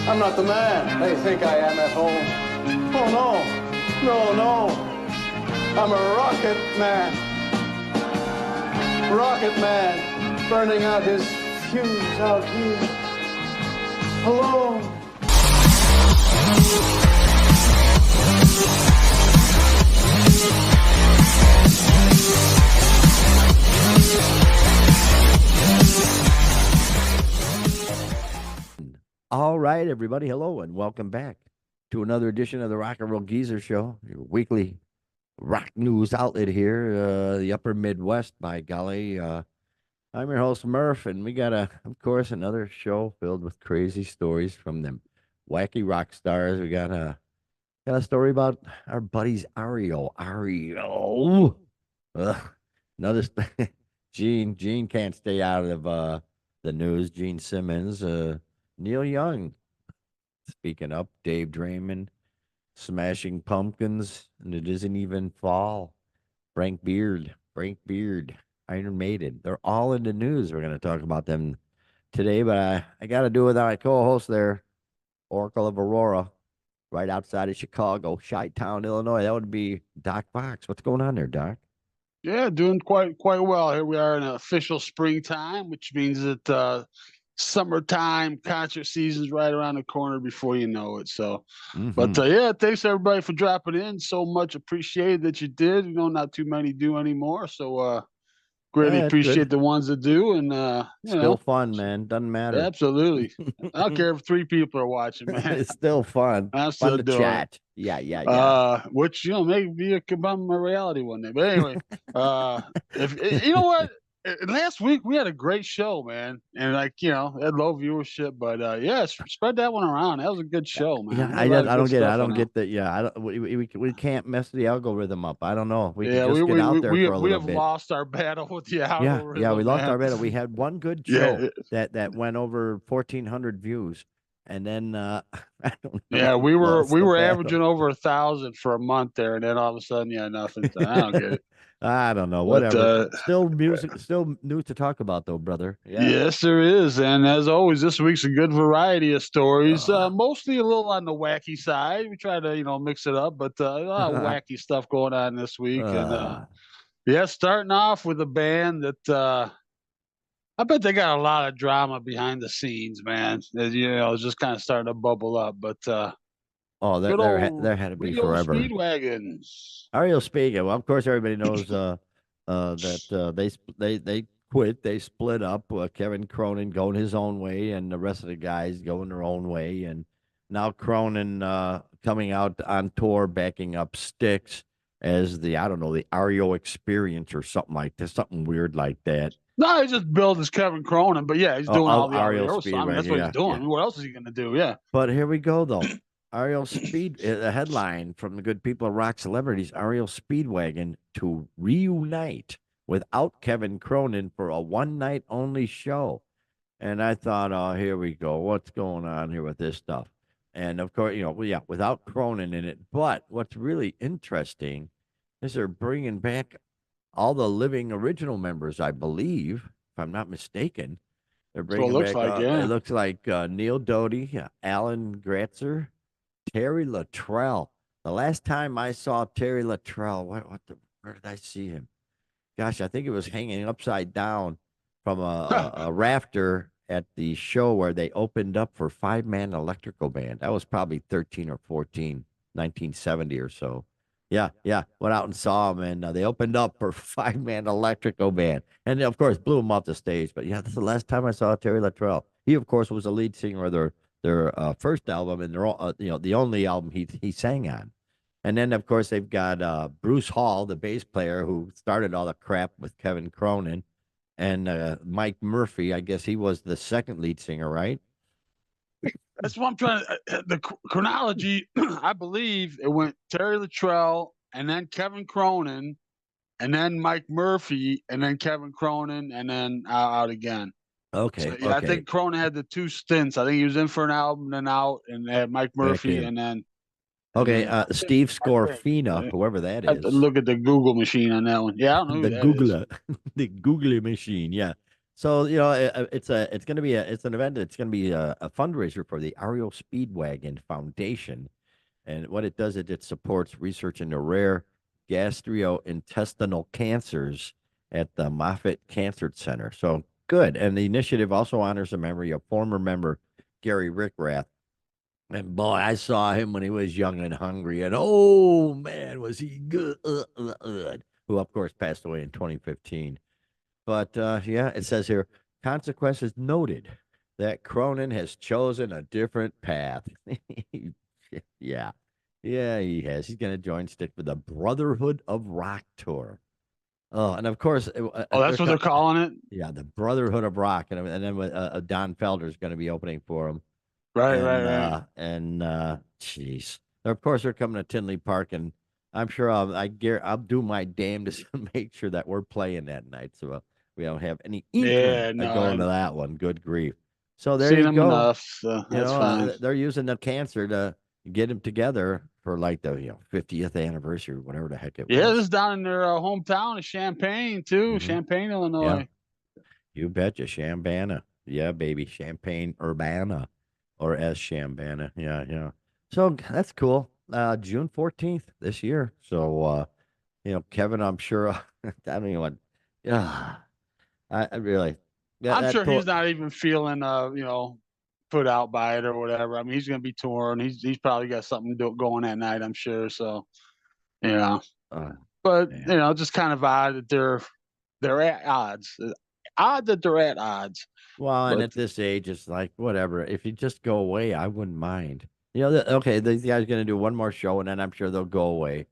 I'm not the man they think I am at home. Oh, no. No, no. I'm a rocket man. Rocket man, burning out his fuse out here. Alone. All right, everybody. Hello and welcome back to another edition of the Rock and Roll Geezer Show, your weekly rock news outlet here, the upper Midwest, by golly. I'm your host, Murph, and we got, of course, another show filled with crazy stories from them wacky rock stars. We got a story about our buddies REO. REO. Another Gene can't stay out of the news. Gene Simmons, Neil Young, speaking up, Dave Draymond, Smashing Pumpkins, and it isn't even fall. Frank Beard, Iron Maiden. They're all in the news. We're going to talk about them today, but I got to do it with my co-host there, Oracle of Aurora, right outside of Chicago, Chi-Town, Illinois. That would be Doc Fox. What's going on there, Doc? Yeah, doing quite well. Here we are in official springtime, which means that summertime concert season's right around the corner before you know it. So, but yeah, thanks everybody for dropping in. So much appreciated that you did. Not too many do anymore. So, greatly appreciate the ones that do. And still fun, man. Doesn't matter. Absolutely. I don't care if 3 people are watching, man. It's still fun. I'm still fun to doing chat. it. Yeah. Which maybe it could become a reality one day. But anyway, if you know what. Last week we had a great show, man, and had low viewership, but yeah, spread that one around. That was a good show, man. Yeah, I don't get it. I don't get that. Yeah, I don't. We can't mess the algorithm up. I don't know. We can just get out there for a little bit. We have lost our battle with the algorithm. Yeah, we lost our battle. We had one good show that went over 1,400 views. And then I don't know. Yeah, we were averaging over 1,000 for a month there, and then all of a sudden, nothing. I don't get it. I don't know. Whatever. Still news to talk about, though, brother. Yeah. Yes, there is. And as always, this week's a good variety of stories. Mostly a little on the wacky side. We try to mix it up, but a lot of wacky stuff going on this week. And starting off with a band that I bet they got a lot of drama behind the scenes, man. It's just kind of starting to bubble up. But there had to be forever. Speedwagon. REO Speedwagon. Well, of course, everybody knows that they quit. They split up. Kevin Cronin going his own way, and the rest of the guys going their own way. And now Cronin coming out on tour, backing up Styx as the REO Experience or something like that, something weird like that. No, he just billed as Kevin Cronin, but yeah, he's doing all the REO Speedwagon. I mean, that's what he's doing. Yeah. What else is he going to do? Yeah. But here we go, though. REO the headline from the good people of Rock Celebrities, REO Speedwagon to reunite without Kevin Cronin for a one-night only show. And I thought, oh, here we go. What's going on here with this stuff? And of course, without Cronin in it. But what's really interesting is they're bringing back all the living original members, I believe, if I'm not mistaken. They're bringing back. It looks like Neil Doty, Alan Gratzer, Terry Luttrell. The last time I saw Terry Luttrell, where did I see him? Gosh, I think it was hanging upside down from a rafter at the show where they opened up for 5-Man Electrical Band. That was probably 13 or 14, 1970 or so. Yeah. Went out and saw them, and they opened up for 5-Man Electrical Band. And, of course, blew them off the stage. But, yeah, that's the last time I saw Terry Luttrell. He, of course, was the lead singer of their first album and the only album he sang on. And then, of course, they've got Bruce Hall, the bass player who started all the crap with Kevin Cronin, and Mike Murphy. I guess he was the second lead singer, right? That's what I'm trying to. The chronology, I believe it went Terry Luttrell, and then Kevin Cronin, and then Mike Murphy, and then Kevin Cronin, and then out again. Okay. So, yeah, okay. I think Cronin had the 2 stints. I think he was in for an album, then out, and they had Mike Murphy, and then. Okay, Steve Scorfina, whoever that is. Look at the Google machine on that one. Yeah, I don't know the Googler, the Googler machine. Yeah, So it's going to be it's an event. It's going to be a fundraiser for the REO Speedwagon Foundation, and what it does is it supports research into rare gastrointestinal cancers at the Moffitt Cancer Center. So good, and the initiative also honors the memory of former member Gary Rickrath. And boy, I saw him when he was young and hungry, and oh man, was he good! Who of course passed away in 2015. But yeah, it says here consequences noted that Cronin has chosen a different path. Yeah. Yeah, he has. He's going to join stick with the Brotherhood of Rock tour. Oh, and of course, Oh, that's what they're calling it. yeah, the Brotherhood of Rock, and then with Don Felder is going to be opening for him, Right, and right, right. jeez, of course they're coming to Tinley Park, and I'm sure I'll do my damnedest to make sure that we're playing that night, so we don't have any inkling Yeah, of no, going to I've that one. Good grief! So there seen you them go. enough, so that's fine. They're using the cancer to get them together for like the 50th anniversary, whatever the heck it Yeah, this was. is down in their hometown of Champaign too, Hmm. Champaign, Yeah, Illinois. you betcha, Shambana. Yeah, baby, Champagne Urbana, or as Shambana. Yeah, yeah. So that's cool. June 14th this year. So Kevin, I'm sure. I don't even want. Yeah, I really I'm that sure tour. he's not even feeling, put out by it or whatever. I mean, he's going to be touring. He's probably got something going that night. I'm sure. So, you know, Uh, but man. just kind of odd that they're at odds. Odd that they're at odds. Well, and But at this age, it's like whatever. If you just go away, I wouldn't mind. Okay, these guys going to do one more show, and then I'm sure they'll go away.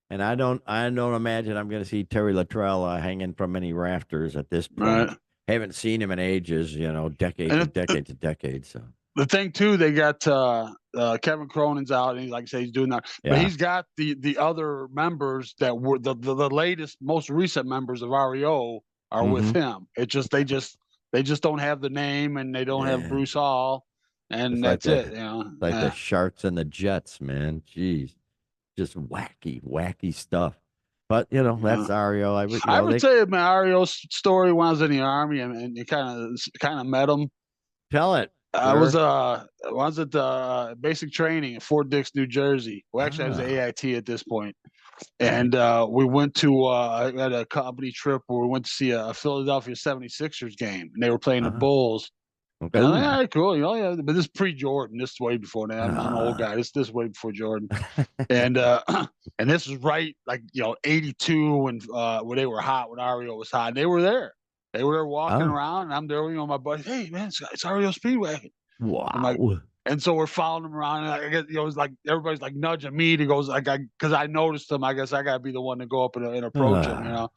And I don't imagine I'm going to see Terry Luttrell hanging from any rafters at this point. right, Haven't seen him in ages, decades and and decades and decades. So the thing too, they got Kevin Cronin's out, and like I say, he's doing that. But yeah. he's got the other members that were the latest, most recent members of REO are with Mm-hmm. him. It just they just don't have the name, and they don't have Yeah. Bruce Hall, It's and like that's the it. like the Sharks and the Jets, man. Jeez. Just wacky, wacky stuff. But Yeah. that's Ario. I would, I ever they tell you my REO story when I was in the army, and you kind of met him. tell it. I was at basic training in Fort Dix, New Jersey. Well, actually, I was Ah, AIT at this point, right. and we went to at a company trip where we went to see a Philadelphia 76ers game, and they were playing the Uh-huh. Bulls. Okay. And I'm like, Ooh. all right, cool, yeah. But this is pre-Jordan. This is way before that. I'm an old Ah. guy. This is way before Jordan, and and this was right like 82 when where they were hot, when REO was hot. And they were there. They were there walking Oh, around, and I'm there. My buddy, hey man, it's REO Speedway. I'm like, wow. and so we're following him around. And I guess it's like everybody's like nudging me to go, like, because I noticed him. I guess I gotta be the one to go up and approach him. Ah.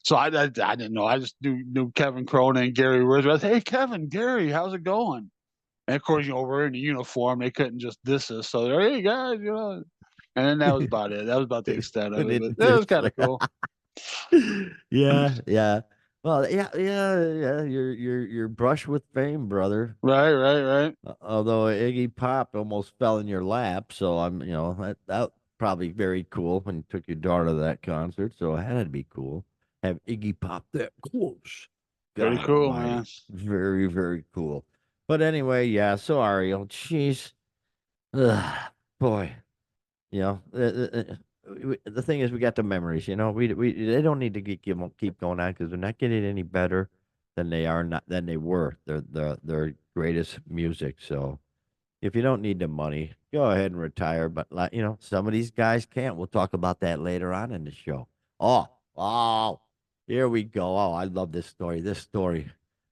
So I didn't know. I just knew Kevin Cronin and Gary Rizzo. I said, hey Kevin, Gary, how's it going? And of course, we're in the uniform. They couldn't just diss us. So they're, hey guys. And then that was about it. That was about the extent of Put it. it But that was this kind way. of cool. Yeah, yeah. Well, yeah, yeah, yeah. You're brush with fame, brother. Right, right, right. Although Iggy Pop almost fell in your lap, so that probably very cool when you took your daughter to that concert. So that'd be cool. Have Iggy Pop that close. Pretty God cool, man. Almighty, very very cool. But anyway, yeah. So Ariel, jeez, ugh, boy, the thing is, we got the memories. We they don't need to keep going on because they're not getting any better than they were. Their greatest music. So if you don't need the money, go ahead and retire. But some of these guys can't. We'll talk about that later on in the show. Oh, here we go. Oh, I love this story. This story.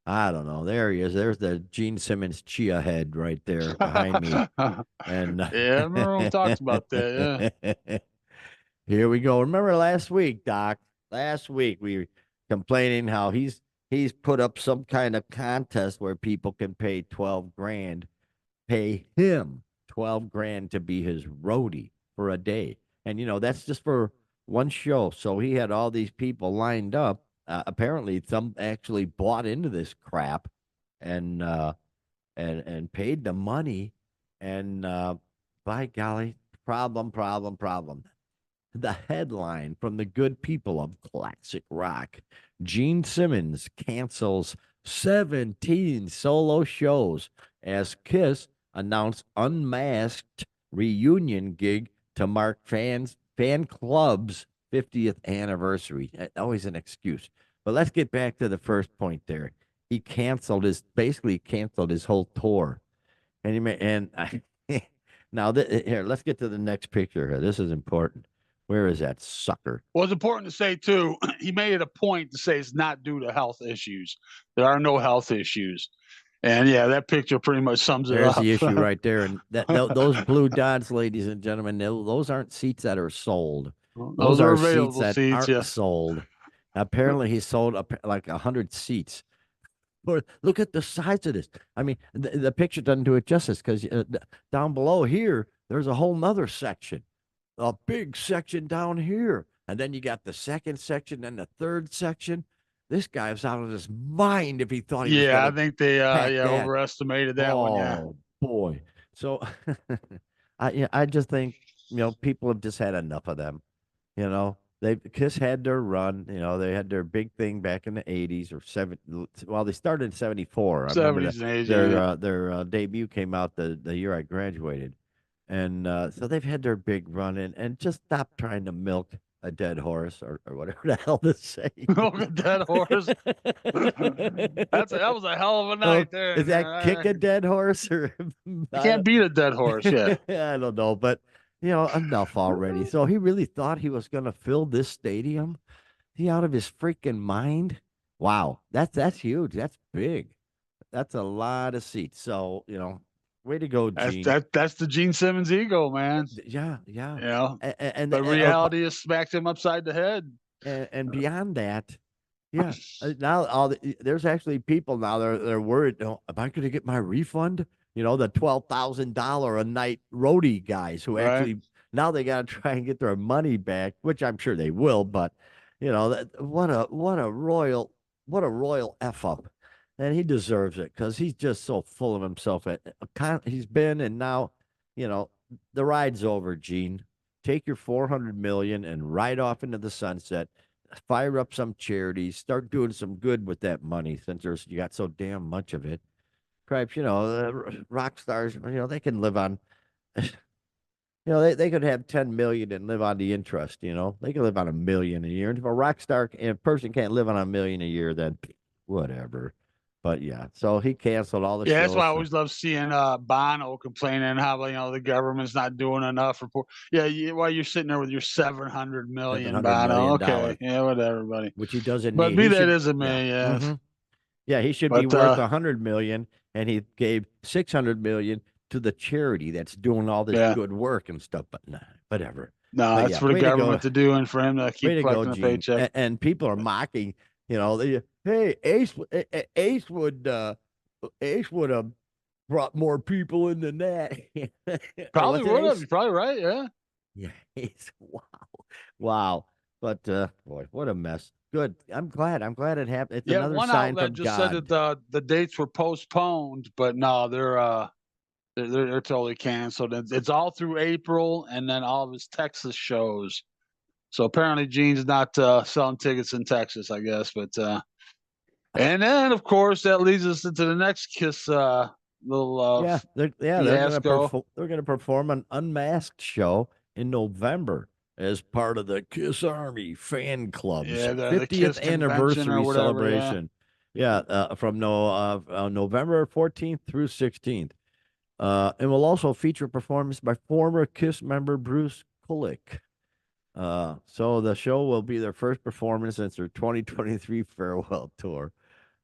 I don't know. There he is. There's the Gene Simmons chia head right there behind me. Yeah, And I remember we talked about that. here we go. Remember last week, Doc? Last week we were complaining how he's put up some kind of contest where people can pay 12 grand, pay him 12 grand to be his roadie for a day. And that's just for one show. So he had all these people lined up. Apparently some actually bought into this crap and paid the money, and by golly, problem. The headline from the good people of classic rock: Gene Simmons cancels 17 solo shows as Kiss announced unmasked reunion gig to mark fan club's 50th anniversary. Always an excuse. But let's get back to the first point there. He basically canceled his whole tour. And now here, let's get to the next picture here. This is important. Where is that sucker? Well, it's important to say too, he made it a point to say it's not due to health issues. There are no health issues. And yeah, that picture pretty much sums it There's up. the issue right there. And those blue dots, ladies and gentlemen, those aren't seats that are sold. Those are seats available that seats, aren't yeah. sold. Apparently, he sold like 100 seats. But look at the size of this. I mean, the picture doesn't do it justice because down below here, there's a whole nother section, a big section down here. And then you got the second section and the third section. This guy was out of his mind if he thought he was Yeah, I going to think they pack that. overestimated that one. Yeah. Oh, boy. So I just think, people have just had enough of them. Kiss had their run. They had their big thing back in the 80s or 70. Well, they started in 74. I remember 70s and 80s, their debut came out the year I graduated. And so they've had their big run and just stop trying to milk a dead horse or whatever the hell to say. Milk a dead horse. That was a hell of a night there. Is that kick a dead horse or you can't beat a dead horse? Yeah. I don't know, but enough already. So he really thought he was going to fill this stadium? He out of his freaking mind? Wow, that's huge. That's big. That's a lot of seats. So way to go, Gene. That's the Gene Simmons ego, man. Yeah. And the reality has smacked him upside the head. And beyond that, yeah. Now there's actually people now they're worried. Am I going to get my refund? The $12,000 a night roadie guys who actually now they got to try and get their money back, which I'm sure they will. But what a royal f up. And he deserves it because he's just so full of himself. He's been, and now, the ride's over, Gene. Take your $400 million and ride off into the sunset. Fire up some charities. Start doing some good with that money since you got so damn much of it. Cripes, rock stars, they can live on. They could have 10 million and live on the interest. They can live on $1 million a year. And if a rock star and a person can't live on $1 million a year, then whatever. But yeah, so he canceled all the shows. Yeah, that's why I always love seeing Bono complaining how the government's not doing enough for poor. Yeah, while you're sitting there with your $700 million, Bono. Okay, yeah, whatever, buddy. Which he doesn't but need. But be that as it may, yeah. Mm-hmm. Yeah, he should be worth $100 million, and he gave $600 million to the charity that's doing all this good work and stuff. But nah, whatever. No, that's for the government to do, and for him to keep collecting the paycheck. And people are mocking. Hey, Ace would have brought more people in than that. Probably would have. You're probably right. Yeah. Yeah. Ace. Wow. But boy, what a mess. Good. I'm glad it happened. It's another one sign outlet from just God. said that the dates were postponed, but no, they're totally canceled. It's all through April, and then all of his Texas shows. So apparently, Gene's not selling tickets in Texas, I guess. But and then, of course, that leads us into the next Kiss little they're going to perform an unmasked show in November as part of the Kiss Army fan club's 50th anniversary celebration. From November 14th through 16th. And will also feature a performance by former Kiss member Bruce Kulick. So the show will be their first performance since their 2023 farewell tour.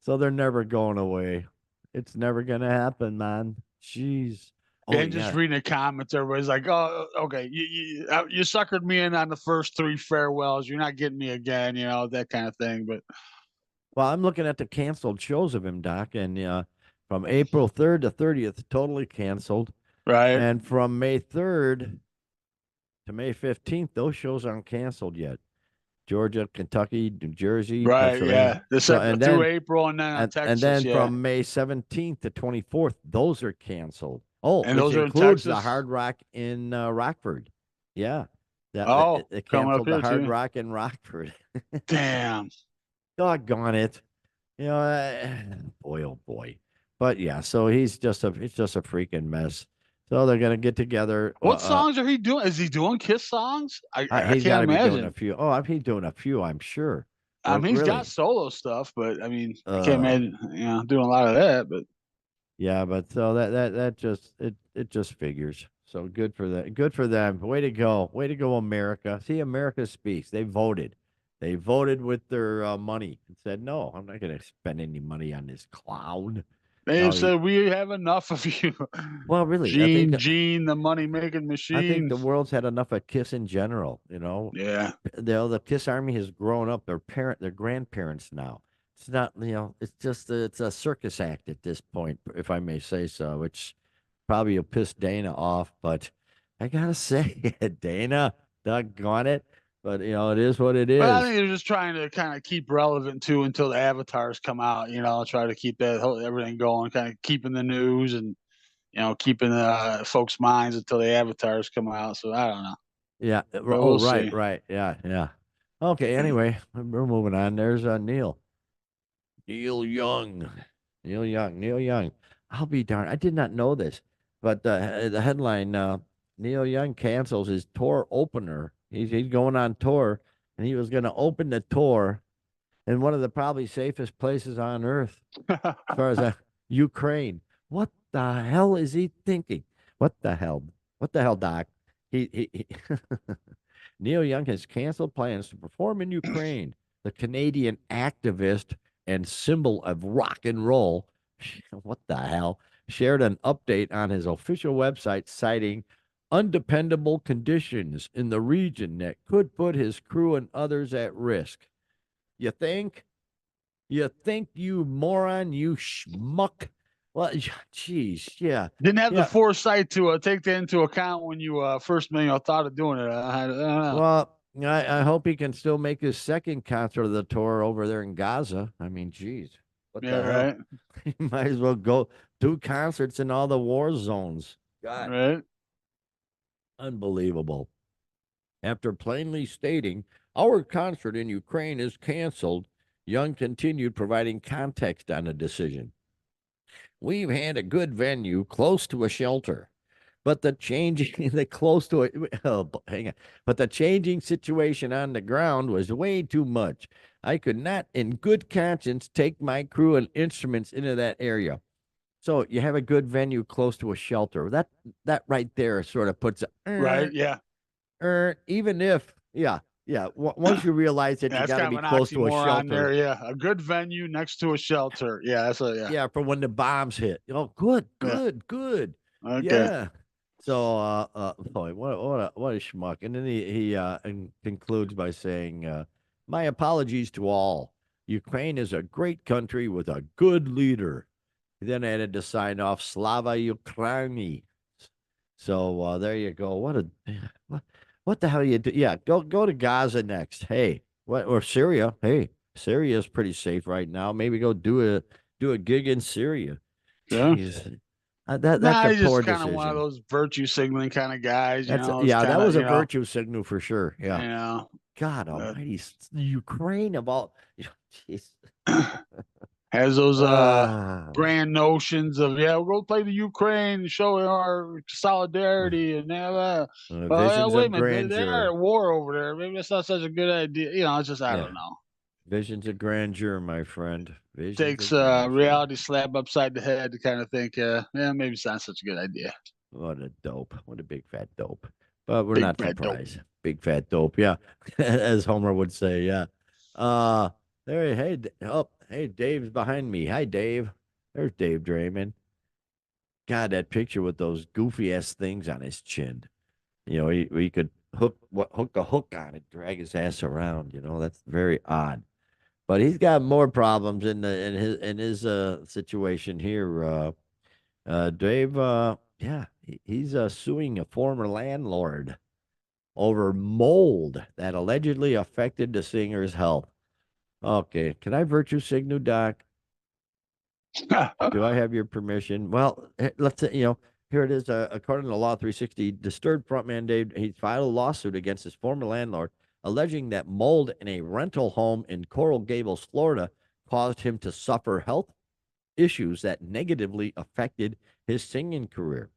So they're never going away. It's never going to happen, man. Jeez. Just reading the comments, everybody's like, "Oh, okay, you suckered me in on the first 3 farewells. You're not getting me again," that kind of thing. But well, I'm looking at the canceled shows of him, Doc, and from April 3rd to 30th, totally canceled. Right. And from May 3rd to May 15th, those shows aren't canceled yet. Georgia, Kentucky, New Jersey, right? Yeah, through April, and then Texas. And then from May 17th to 24th, those are canceled. Oh, and those includes the Hard Rock in Rockford. Yeah. They canceled the Hard Rock in Rockford. Damn. Doggone it. You know, boy, oh boy. But yeah, so it's just a freaking mess. So they're gonna get together. What songs are he doing? Is he doing Kiss songs? I He's got can't to be doing a imagine. few. Oh, he's doing a few, I'm sure. I But mean, he's got really, solo stuff, but I mean, I can't uh, imagine, doing a lot of that. But yeah. But so that just it just figures. So good for that. Good for them. Way to go, America. See, America speaks. They voted. They voted with their money and said, "No, I'm not going to spend any money on this clown." they No, said we have enough of you, well, really, Gene, the money making I think machine. the world's had enough of Kiss in general. You know, Yeah, the Kiss Army has grown up. Their grandparents now. It's not, it's just it's a circus act at this point, if I may say so. Which probably will piss Dana off, but I gotta say, Dana, doggone it. But it is what it but I is. think they're just trying to kind of keep relevant too until the avatars come out. Try to keep everything going, kind of keeping the news and keeping folks' minds until the avatars come out. So I don't know, Yeah. but Oh, we'll right, see. right. Yeah, yeah. Okay. Anyway, we're moving on. There's Neil. Neil Young. Neil Young. Neil Young. I'll be darned. I did not know this, but the headline: Neil Young cancels his tour opener. He's going on tour, and he was going to open the tour in one of the probably safest places on earth, as far as Ukraine. What the hell is he thinking? What the hell? What the hell, Doc? He Neil Young has canceled plans to perform in Ukraine. The Canadian activist and symbol of rock and roll, what the hell, shared an update on his official website citing undependable conditions in the region that could put his crew and others at risk. You think? You think, you moron, you schmuck? Well, geez, yeah, Didn't have the yeah. foresight to take that into account when you first thought of doing it. I don't know. Well, I hope he can still make his second concert of the tour over there in Gaza. I mean, geez, what Yeah, the hell? right, He might as well go do concerts in all the war zones. God, right. unbelievable. After plainly stating, our concert in Ukraine is canceled, Young continued providing context on the decision. We've had a good venue close to a shelter, but the changing the close to it. Oh, hang on. But the changing situation on the ground was way too much. I could not, in good conscience, take my crew and instruments into that area. So you have a good venue close to a shelter. That right there sort of puts Right, yeah. even if yeah. Once you realize that Yeah, you that's got to kind be of an close to a oxymoron shelter, there. Yeah, a good venue next to a shelter. Yeah, yeah, yeah, for when the bombs hit. Oh, good, yeah. good, good. Okay. Yeah. So, boy, what a schmuck. And then he concludes by saying, "My apologies to all. Ukraine is a great country with a good leader." He then added to sign off, "Slava Ukraini." So there you go. What, what the hell you do? Yeah, go to Gaza next. Hey, what or Syria? Hey, Syria is pretty safe right now. Maybe go do a gig in Syria. Yeah. Jeez, that's Nah, a he's just poor kind of one of decision. those virtue signaling kind of guys. It's Yeah, kind that of was a virtue signal for sure. you Yeah, know. God Uh, Almighty, Ukraine of all, jeez. has those Uh, grand notions of we'll go play the Ukraine, show our solidarity, and well, yeah, visions wait a of minute, they are grandeur. at war over there. Maybe that's not such a good idea. It's just I Yeah, don't know. visions of grandeur, my friend. Visions Takes of grandeur. reality slap upside the head to kind of think, yeah, maybe it's not such a good idea. What a dope. What a big fat dope. But we're Big not fat dope. surprised. Big fat dope. Yeah. As Homer would say. Yeah. Uh, hey, Dave's behind me. Hi, Dave. There's Dave Draymond. God, that picture with those goofy ass things on his chin. He could hook a hook on it, drag his ass around. That's very odd. But he's got more problems in his situation here. Dave, yeah, he's suing a former landlord over mold that allegedly affected the singer's health. Okay, can I virtue signal, Doc? Do I have your permission? Well, let's say, here it is. According to Law 360, Disturbed frontman Dave, he filed a lawsuit against his former landlord, alleging that mold in a rental home in Coral Gables, Florida, caused him to suffer health issues that negatively affected his singing career.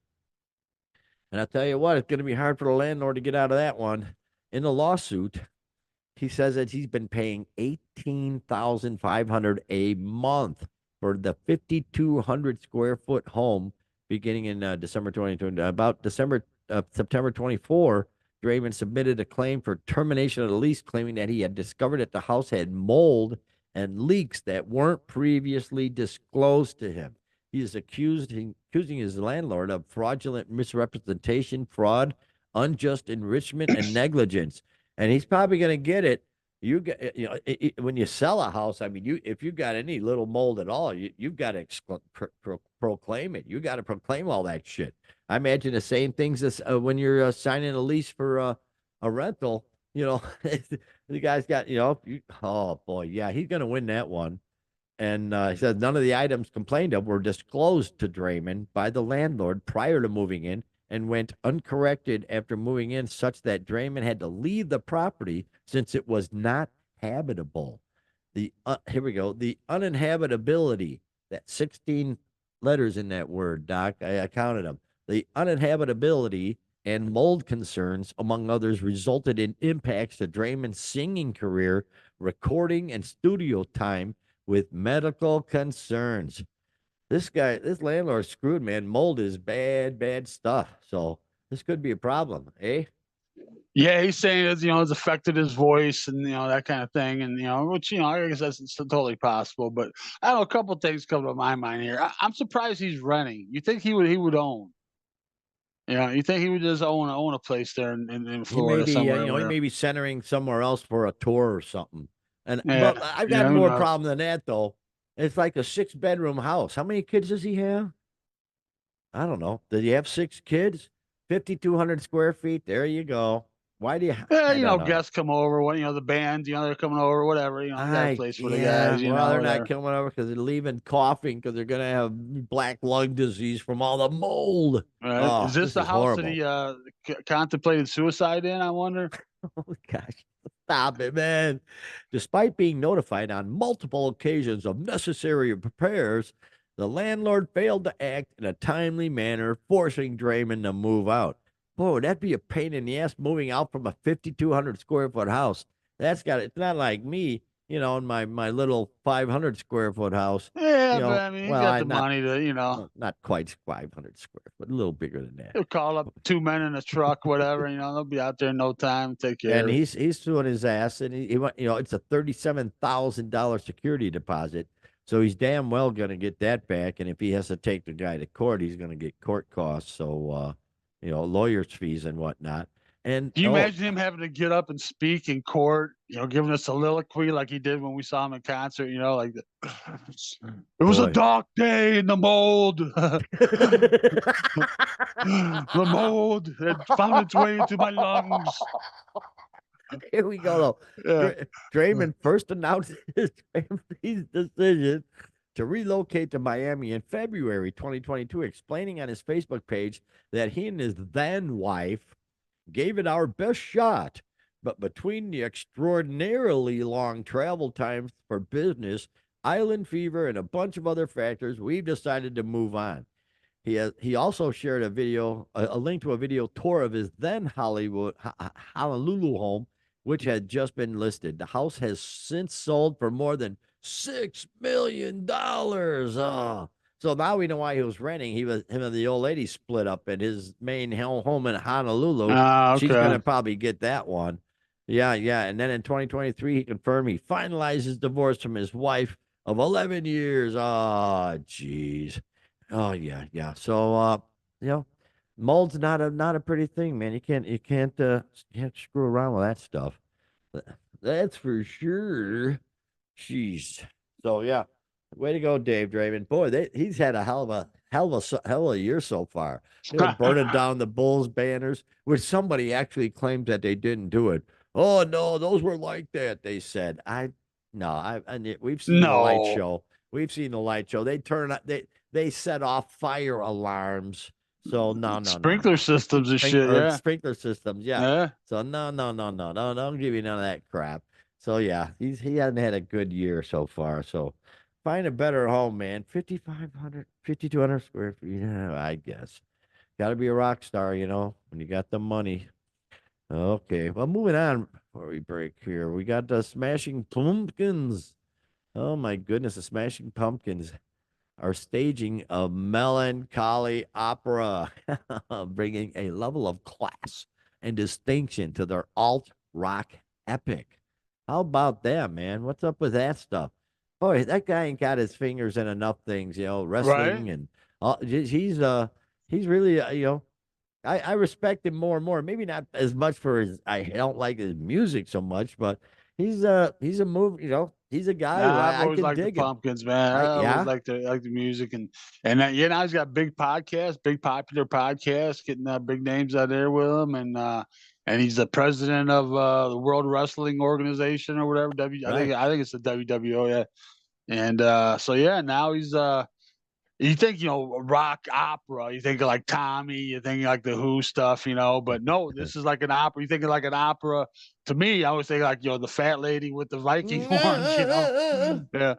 And I'll tell you what, it's going to be hard for the landlord to get out of that one. In the lawsuit, he says that he's been paying $18,500 a month for the 5,200 square foot home beginning in December 2020. About September 24, Draven submitted a claim for termination of the lease, claiming that he had discovered that the house had mold and leaks that weren't previously disclosed to him. He is accusing his landlord of fraudulent misrepresentation, fraud, unjust enrichment, and negligence. And he's probably going to get it. You get, when you sell a house, I mean, if you got any little mold at all, you've got to proclaim it. You got to proclaim all that shit. I imagine the same things as when you're signing a lease for a rental. The guy's got, oh boy, yeah, he's going to win that one. And he says none of the items complained of were disclosed to Draymond by the landlord prior to moving in and went uncorrected after moving in, such that Draymond had to leave the property since it was not habitable. Here we go. The uninhabitability, that 16 letters in that word, Doc, I counted them. The uninhabitability and mold concerns, among others, resulted in impacts to Draymond's singing career, recording, and studio time with medical concerns. This landlord's screwed, man. Mold is bad, bad stuff. So this could be a problem, eh? Yeah, he's saying it's it's affected his voice and that kind of thing, and which I guess that's totally possible. But I don't know, a couple of things come to my mind here. I'm surprised he's renting. You think he would own? You think he would just own a place there in Florida somewhere? He may be centering somewhere else for a tour or something. Yeah, But I've got more problem than that, though. It's like a 6-bedroom house. How many kids does he have? I don't know. Does he have 6 kids? 5,200 square feet. There you go. Why do you? Yeah, guests come over. The band, they're coming over, whatever. You got a place for the guys. Well, they're not coming over because they're leaving coughing because they're gonna have black lung disease from all the mold. Right. Oh, is this the house that he contemplated suicide in? I wonder. Oh gosh. Stop it, man. Despite being notified on multiple occasions of necessary repairs, the landlord failed to act in a timely manner, forcing Draymond to move out. Boy, that'd be a pain in the ass moving out from a 5,200 square foot house. It's not like me, in my little 500 square foot house. Yeah, but I mean, you got the money to, not quite 500 square foot, a little bigger than that. He'll call up 2 men in a truck, whatever, they'll be out there in no time, take care. And he's suing his ass, and he it's a $37,000 security deposit. So he's damn well going to get that back. And if he has to take the guy to court, he's going to get court costs. So, lawyers' fees and whatnot. And do you imagine him having to get up and speak in court, giving a soliloquy like he did when we saw him in concert, like it was a dark day in the mold. The mold had found its way into my lungs. Here we go, though. Yeah. Draymond first announced his family's decision to relocate to Miami in February 2022, explaining on his Facebook page that he and his then wife gave it our best shot. But between the extraordinarily long travel times for business, island fever, and a bunch of other factors, we've decided to move on. He also shared a link to a video tour of his then Honolulu home, which had just been listed. The house has since sold for more than $6 million. Oh. So now we know why he was renting. Him and the old lady split up at his main home in Honolulu. Okay. She's going to probably get that one. Yeah. And then in 2023, he confirmed he finalized his divorce from his wife of 11 years. Oh, geez. Oh, yeah. So, mold's not a pretty thing, man. You can't screw around with that stuff. That's for sure. Jeez. So yeah, way to go, Dave Draymond. Boy, he's had a hell of a year so far. Burning down the Bulls banners, which somebody actually claimed that they didn't do it. Oh no, those were like that. They said. We've seen the light show. We've seen the light show. They set off fire alarms. So no. Sprinkler systems and shit. Yeah. Sprinkler systems. Yeah. So no. Don't give you none of that crap. So yeah, he hasn't had a good year so far. So find a better home, man. 5,500, 5,200 square feet. Yeah, I guess. Got to be a rock star, when you got the money. Okay. Well, moving on before we break here. We got the Smashing Pumpkins. Oh my goodness, the Smashing Pumpkins are staging a melancholy opera, bringing a level of class and distinction to their alt rock epic. How about that, man? What's up with that stuff? Boy, that guy ain't got his fingers in enough things, Right. wrestling and all. He's really, I respect him more and more. Maybe not as much for his. I don't like his music so much, but he's a move. He's a guy who Nah, I've I always can liked the dig him. Pumpkins, man. I I always yeah, liked the music yeah, now he's got big podcasts, big popular podcasts, getting big names out there with him, and he's the president of the World Wrestling Organization or whatever. right. I think it's the WWO, yeah. And so yeah, now he's you think, rock opera, you think of like Tommy, you think like the Who stuff, but no, this is like an opera. You think of like an opera. To me, I always think like, the fat lady with the Viking horns, Yeah.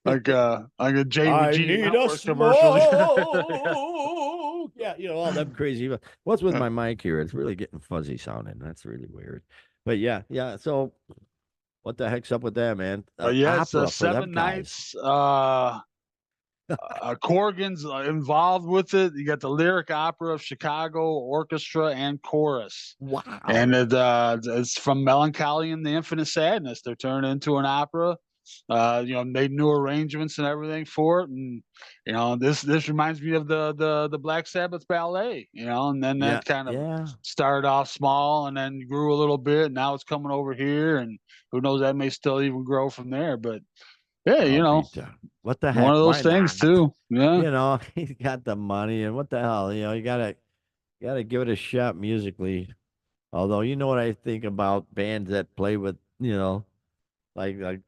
Like a I JVG need a Wentworth commercial. Yeah. smoke. Yeah, all them crazy. What's with my mic here? It's really getting fuzzy sounding. That's really weird. But yeah, yeah. So what the heck's up with that, man? But yeah, it's Opera for them seven guys. nights. Corgan's involved with it. You got the Lyric Opera of Chicago Orchestra and Chorus. And Wow. it's from Melancholy and the Infinite Sadness. They're turned into an opera. Made new arrangements and everything for it, and this reminds me of the Black Sabbath ballet. And then Yeah, that kind of yeah. started off small and then grew a little bit. Now it's coming over here, and who knows, that may still even grow from there. But yeah, Oh, Peter. What the one heck? of those Why things not? too. Yeah, He's got the money, and what the hell? You gotta give it a shot musically. Although you know what I think about bands that play with, like a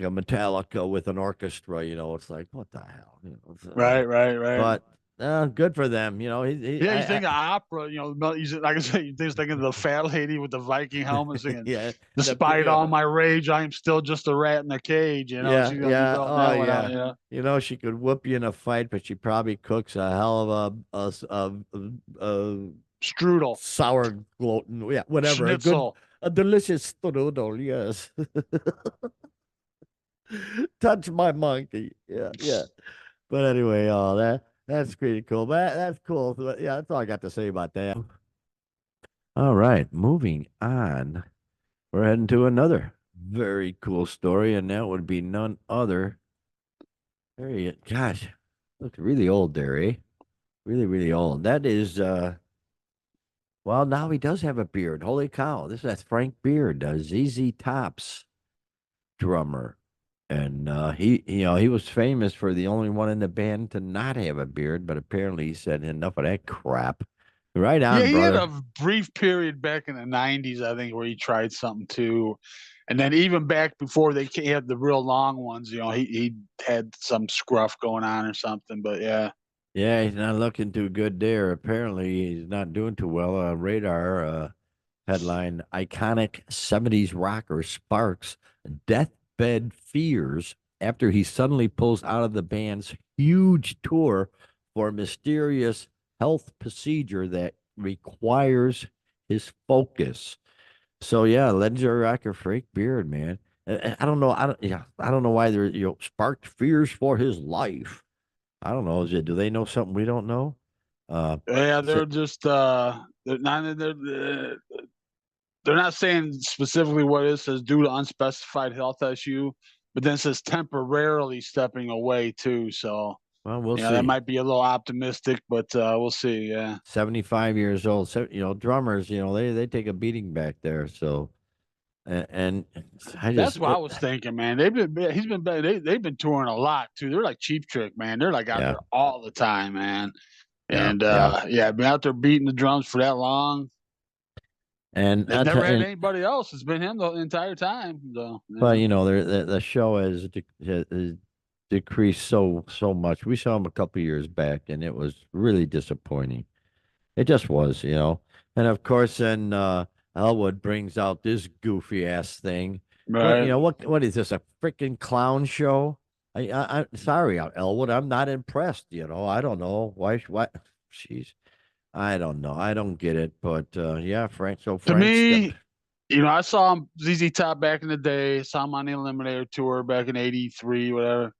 Metallica with an orchestra. It's like what the hell, right. but good for them. Yeah, you think of opera, like I said, you just thinking of the fat lady with the Viking helmet singing, Yeah, "Despite all my rage, I am still just a rat in a cage." yeah, She's gonna be yeah. belting Oh that one out. yeah. She could whoop you in a fight, but she probably cooks a hell of a Strudel, sour gluten. Yeah, whatever. schnitzel. A delicious strudel. Yes. Touch my monkey. Yeah, yeah. But anyway, that's pretty cool. But that's cool. So, yeah, that's all I got to say about that. All right, moving on. We're heading to another very cool story, and that would be none other. Gosh, look really old there, eh? Really, really old. That is well, now he does have a beard. Holy cow. That's Frank Beard, ZZ Top's drummer. And he was famous for the only one in the band to not have a beard, but apparently he said enough of that crap. Right Yeah, on, he had brother. a brief period back in the '90s, I think, where he tried something too, and then even back before they had the real long ones, he had some scruff going on or something. But yeah. Yeah, he's not looking too good there. Apparently, he's not doing too well. Radar headline: Iconic '70s rocker sparks deathbed fears after he suddenly pulls out of the band's huge tour for mysterious health procedure that requires his focus. So yeah, legendary rocker Frank Beard, man. I don't know. I don't know why there sparked fears for his life. I don't know. Do they know something we don't know? Yeah, So, they're just they're not saying specifically what it is. It says due to unspecified health issue, but then it says temporarily stepping away too. So well, we'll that see. might be a little optimistic, but we'll see. Yeah. 75 years old. So, drummers, they take a beating back there. So, and I That's just, what I was thinking, man. They've been touring a lot too. They're like Cheap Trick, man. They're like out yeah, there all the time, man. yeah, And yeah. yeah, been out there beating the drums for that long. And They've never had anybody else. It's been him the entire time. So but yeah. the show has decreased so much. We saw him a couple years back, and it was really disappointing. It just was. And of course, then Elwood brings out this goofy ass thing. What, Right. what is this, a freaking clown show? I'm sorry, Elwood, I'm not impressed. I don't know why. Jeez, I don't know. I don't get it. But yeah, Frank. So To Frank stepped. me, I saw him ZZ Top back in the day. Saw him on the Eliminator tour back in '83, whatever.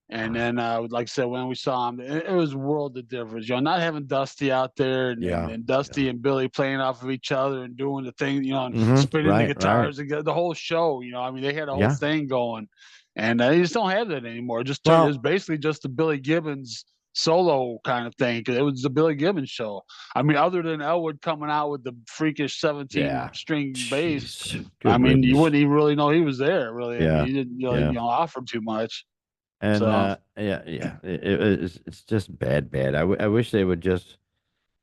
And then, like I said, when we saw him, it was a world of difference. Not having Dusty out there and, Yeah, Dusty and Billy playing off of each other and doing the thing, and spinning the right, right. guitars and the whole show. I mean, they had a whole Yeah. thing going, and they just don't have that anymore. It's basically just the Billy Gibbons solo kind of thing because it was the Billy Gibbons show. I mean, other than Elwood coming out with the freakish 17 Yeah. string bass, Jeez. I Good mean, you riddance. wouldn't even really know he was there. Really, I mean, Yeah. he didn't really, Yeah. offer too much. And So. yeah. It's just bad. I wish they would just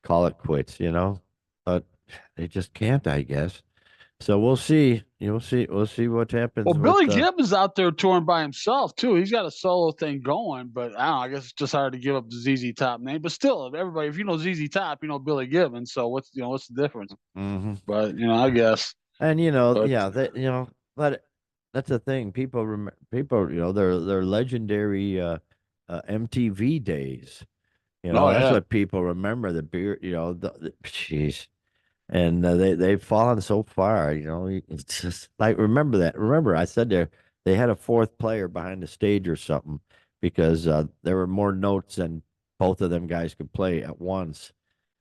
call it quits, but they just can't, I guess. So we'll see. You'll see. We'll see what happens Well, with Billy Gibbons out there touring by himself too. He's got a solo thing going, but I don't know. I guess it's just hard to give up the ZZ Top name. But still, everybody, if you know ZZ Top, you know Billy Gibbons. So what's the difference? Mhm. But I guess. And But yeah, but that's the thing. People, their legendary MTV days. oh That's yeah, what people remember. The beer, jeez. And they've fallen so far. It's just like remember that. Remember, I said they had a fourth player behind the stage or something because there were more notes than both of them guys could play at once,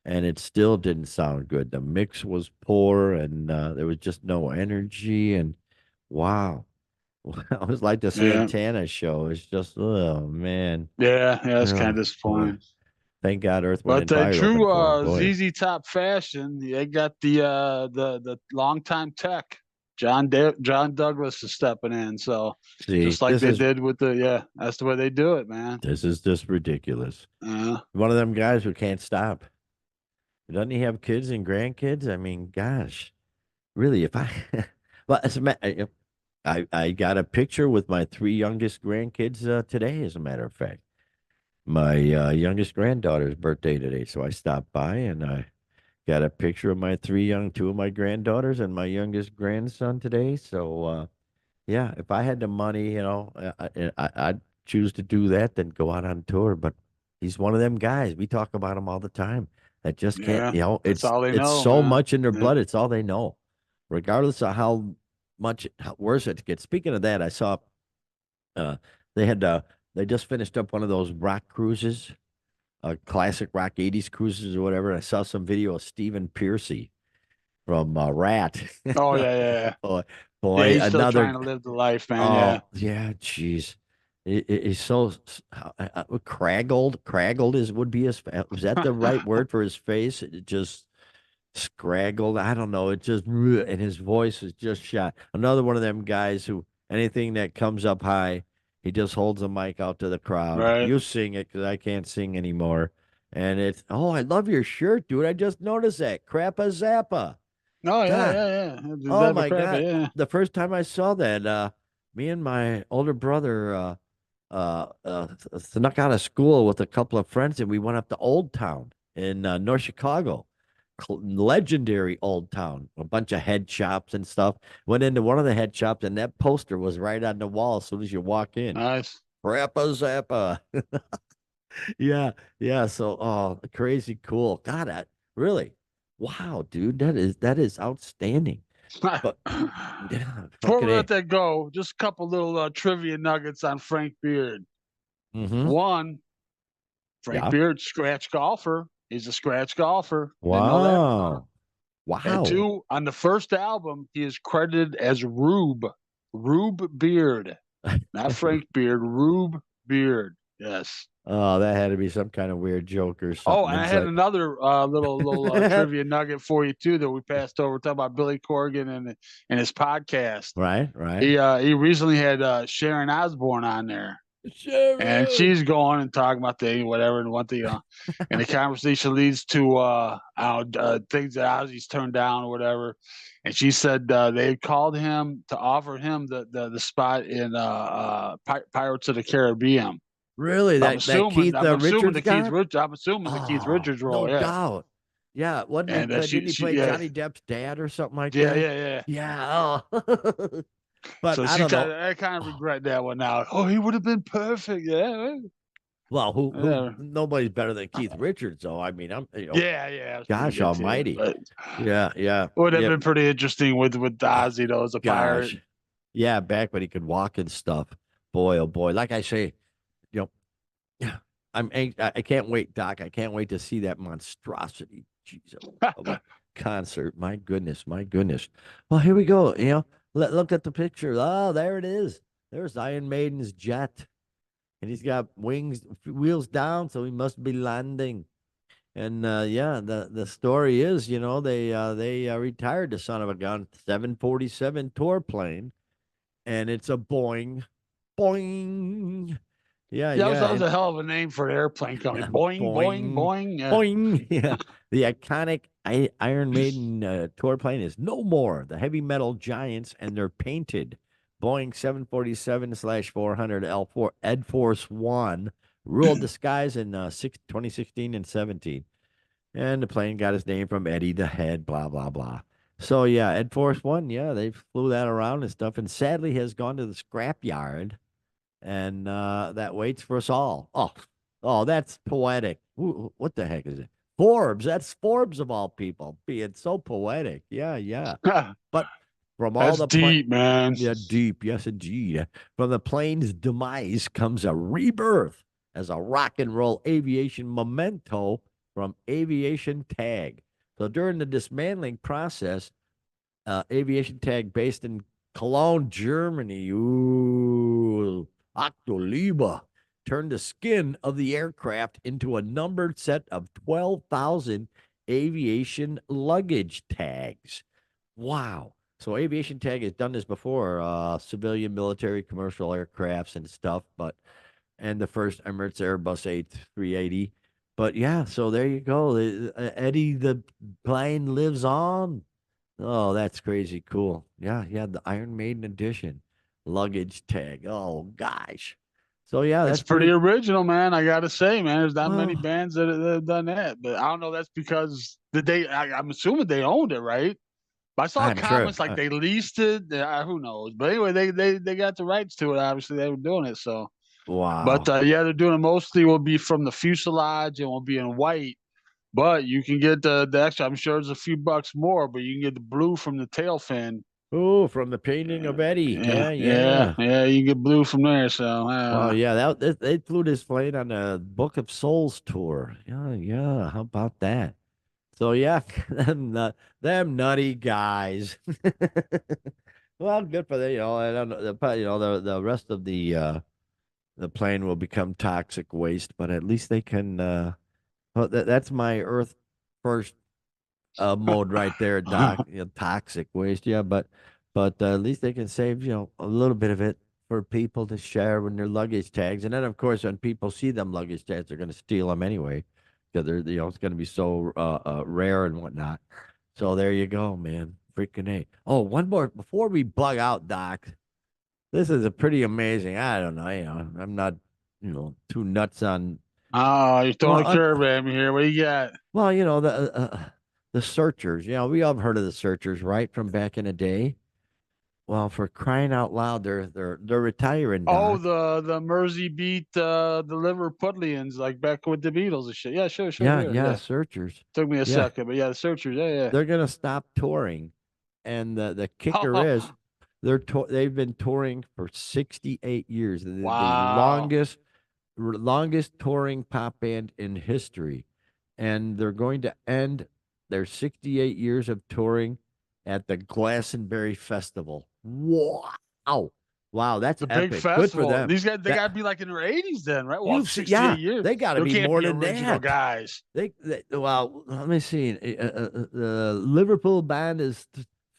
and it still didn't sound good. The mix was poor, and there was just no energy. And wow, it was like the yeah, Santana show. It's just oh man, yeah. That's kind oh of boy. disappointing. Thank God Earth, Wind, But and Fire opened true for him. Boy, ZZ Top fashion, they got the longtime tech John Douglas is stepping in. So see, just like they did with that's the way they do it, man. this is just ridiculous. Uh, One of them guys who can't stop. Doesn't he have kids and grandkids? I mean, gosh, really? If I, well, I got a picture with my three youngest grandkids today. As a matter of fact, my youngest granddaughter's birthday today, so I stopped by and I got a picture of my two of my granddaughters and my youngest grandson today. So yeah, if I had the money, I'd choose to do that than go out on tour. But he's one of them guys. We talk about him all the time. That just can't, yeah, that's all they it's know, so man. much in their Yeah. blood. It's all they know, regardless of how worse it gets. Speaking of that, I saw uh, they had they just finished up one of those rock cruises, classic rock '80s cruises or whatever. And I saw some video of Stephen Piercy from Rat. Oh yeah. boy, Yeah, boy, he's still another. trying to live the life, man. Oh Yeah. yeah, jeez. He's so craggled is would be was that the right word for his face? It just scraggled. I don't know. It just and his voice is just shot. Another one of them guys who anything that comes up high, he just holds the mic out to the crowd. Right. You sing it because I can't sing anymore. And it's I love your shirt, dude. I just noticed that. Crappa Zappa. Oh God. yeah. Oh Zappa my Crappa, God. yeah. The first time I saw that, me and my older brother snuck out of school with a couple of friends and we went up to Old Town in North Chicago. Legendary Old Town, a bunch of head shops and stuff. Went into one of the head shops and that poster was right on the wall as soon as you walk in. Nice. Rappa Zappa. Yeah. So, crazy cool. God, really, wow, dude, that is outstanding. But yeah, Before we fucking let A. that go, just a couple little trivia nuggets on Frank Beard. Mm-hmm. One, Frank Yeah. Beard, scratch golfer. He's a scratch golfer. Didn't know that. Wow. And Wow. two, on the first album, he is credited as Rube Beard, not Frank Beard, Rube Beard. Yes. Oh, that had to be some kind of weird joke or something. Oh, and I It's had like, another little trivia nugget for you too that we passed over. Talking about Billy Corgan and his podcast. right. He recently had Sharon Osbourne on there. Sharon. And she's going and talking about whatever and what and the conversation leads to things that Ozzy's turned down or whatever. And she said they called him to offer him the spot in Pirates of the Caribbean. Really? I'm assuming Keith Richards guy? I'm assuming the Keith Richards role. No Yeah. doubt. Yeah, wasn't And didn't he play yeah. Johnny Depp's dad or something like Yeah, that? yeah. Yeah. Oh. But So I see, don't know. I kind of regret that one now. Oh, he would have been perfect. Yeah. Well, who? Yeah. Nobody's better than Keith Richards, though. I mean, Yeah, it's pretty gosh good too. almighty. But Yeah, yeah, would have yeah. been pretty interesting with Oh, Ozzy though as a pirate. gosh. Yeah, back when he could walk and stuff. Boy, oh boy. Like I say, you know, I can't wait, Doc. I can't wait to see that monstrosity. Jeez, of a concert. My goodness, my goodness. Well, here we go. Look at the picture. Oh, there it is. There's Iron Maiden's jet. And he's got wheels down, so he must be landing. And yeah, the story is, they retired the son of a gun 747 tour plane, and it's a Boeing, Boing. Yeah, Yeah, yeah, that was and a hell of a name for an airplane company. Boing, boing, Boing, boing. Yeah. Boing. Yeah, the iconic Iron Maiden tour plane is no more. The heavy metal giants, and they're painted. Boeing 747/400 L4 Ed Force One ruled the skies in 2016 and 17. And the plane got its name from Eddie the Head, blah, blah, blah. So, yeah, Ed Force One, yeah, they flew that around and stuff, and sadly has gone to the scrap yard, and that waits for us all. Oh, that's poetic. What the heck is it? Forbes. That's Forbes of all people, being so poetic. Yeah, yeah. But from all That's the deep, man. yeah, deep, yes, indeed. From the plane's demise comes a rebirth as a rock and roll aviation memento from Aviation Tag. So during the dismantling process, Aviation Tag, based in Cologne, Germany, ooh, Octoliba, turned the skin of the aircraft into a numbered set of 12,000 aviation luggage tags. Wow. So Aviation Tag has done this before, civilian, military, commercial aircrafts and stuff, and the first Emirates Airbus A380. But yeah, so there you go. Eddie the plane lives on. Oh, that's crazy cool. Yeah, yeah, the Iron Maiden edition luggage tag. Oh gosh. So yeah, It's that's pretty pretty original, man. I gotta say, man. There's not many well. bands that have done that, but I don't know. That's because I'm assuming they owned it, right? But I saw I'm sure. comments like they leased it. Who knows? But anyway, they got the rights to it. Obviously, they were doing it. So, but Wow. yeah, they're doing it mostly. Will be from the fuselage and will be in white. But you can get the extra. I'm sure there's a few bucks more, but you can get the blue from the tail fin. Oh, from the painting of Eddie. Yeah, Yeah, yeah, yeah. yeah. You can get blue from there. So, Well, yeah, they flew this plane on the Book of Souls tour. Yeah, yeah. How about that? So yeah, them nutty guys. Well, good for them. I don't know. The rest of the plane will become toxic waste, but at least they can. Well, that's my Earth first mode right there, Doc. Toxic waste, yeah, but at least they can save a little bit of it for people to share when their luggage tags, and then of course when people see them luggage tags, they're going to steal them anyway because they're it's going to be so rare and whatnot. So there you go, man. Freaking a. Oh, one more before we bug out, Doc. This is a pretty amazing. I don't know. I'm not too nuts on. oh, you're throwing Well, a curve at me here. What do you got? well, the searchers. We all have heard of the searchers, right, from back in the day. Well, for crying out loud, they're retiring, Oh, Doc. the Mersey beat the Liverpudlians like back with the Beatles and shit. Yeah, sure, Yeah, sure. yeah, Yeah, searchers. took me a Yeah, second, but yeah, the Searchers. Yeah, they're gonna stop touring, and the kicker yeah. is they've been touring for 68 years. The Wow. longest touring pop band in history, and they're going to end their 68 years of touring at the Glastonbury Festival. Wow. Wow, that's The big epic. Good for festival. them. These guys, they That got to be like in their 80s then, right? Well, you've seen, yeah, 68 years. they got to They be can't more be than original that. guys. Well, let me see. The Liverpool band is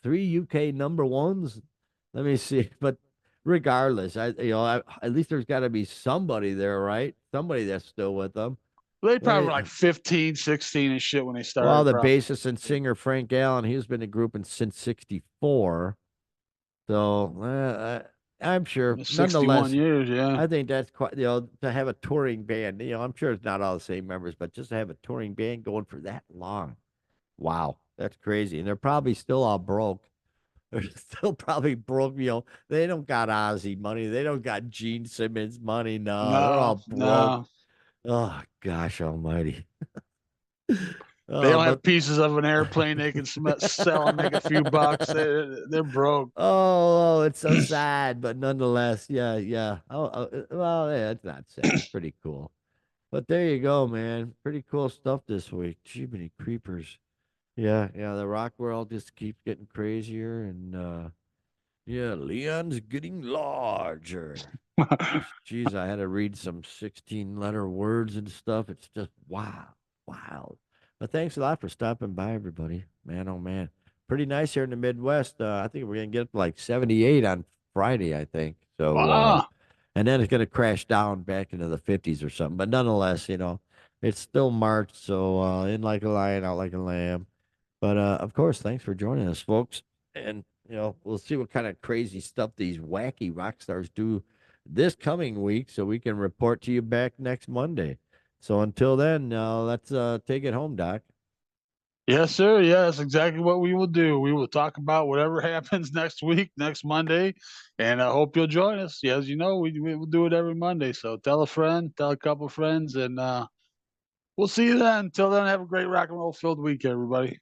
three UK number ones. Let me see. But regardless, at least there's got to be somebody there, right? Somebody that's still with them. They probably were Right. like 15, 16 and shit when they Well, started, the probably. bassist and singer Frank Allen, he's been in the group since '64. So I'm sure. 61 Nonetheless, years, yeah. I think that's quite, to have a touring band, I'm sure it's not all the same members, but just to have a touring band going for that long. Wow, that's crazy. And they're probably still all broke. They're still probably broke. They don't got Ozzy money. They don't got Gene Simmons money. No, they're No, all broke. no. Oh gosh almighty. They don't But have pieces of an airplane they can sell and make a few bucks. They're broke. it's so sad, but nonetheless, yeah, yeah. Well, yeah, it's not sad. It's pretty cool. But there you go, man. Pretty cool stuff this week. Gee, many creepers. Yeah, yeah. The rock world just keeps getting crazier, and yeah, Leon's getting larger. Geez, I had to read some 16-letter words and stuff. It's just wow, wow. But thanks a lot for stopping by, everybody. Man, oh man, pretty nice here in the Midwest. I think we're gonna get up to like 78 on Friday, I think. So, Ah, and then it's gonna crash down back into the 50s or something. But nonetheless, it's still March, so in like a lion, out like a lamb. But of course, thanks for joining us, folks. And we'll see what kind of crazy stuff these wacky rock stars do this coming week, so we can report to you back next Monday. So until then, let's take it home, Doc. yes, sir. Yeah, that's exactly what we will do. We will talk about whatever happens next week, next Monday, and I hope you'll join us. Yeah, as you know, we will do it every Monday. So tell a friend, tell a couple friends, and we'll see you then. Until then, have a great rock and roll filled week, everybody.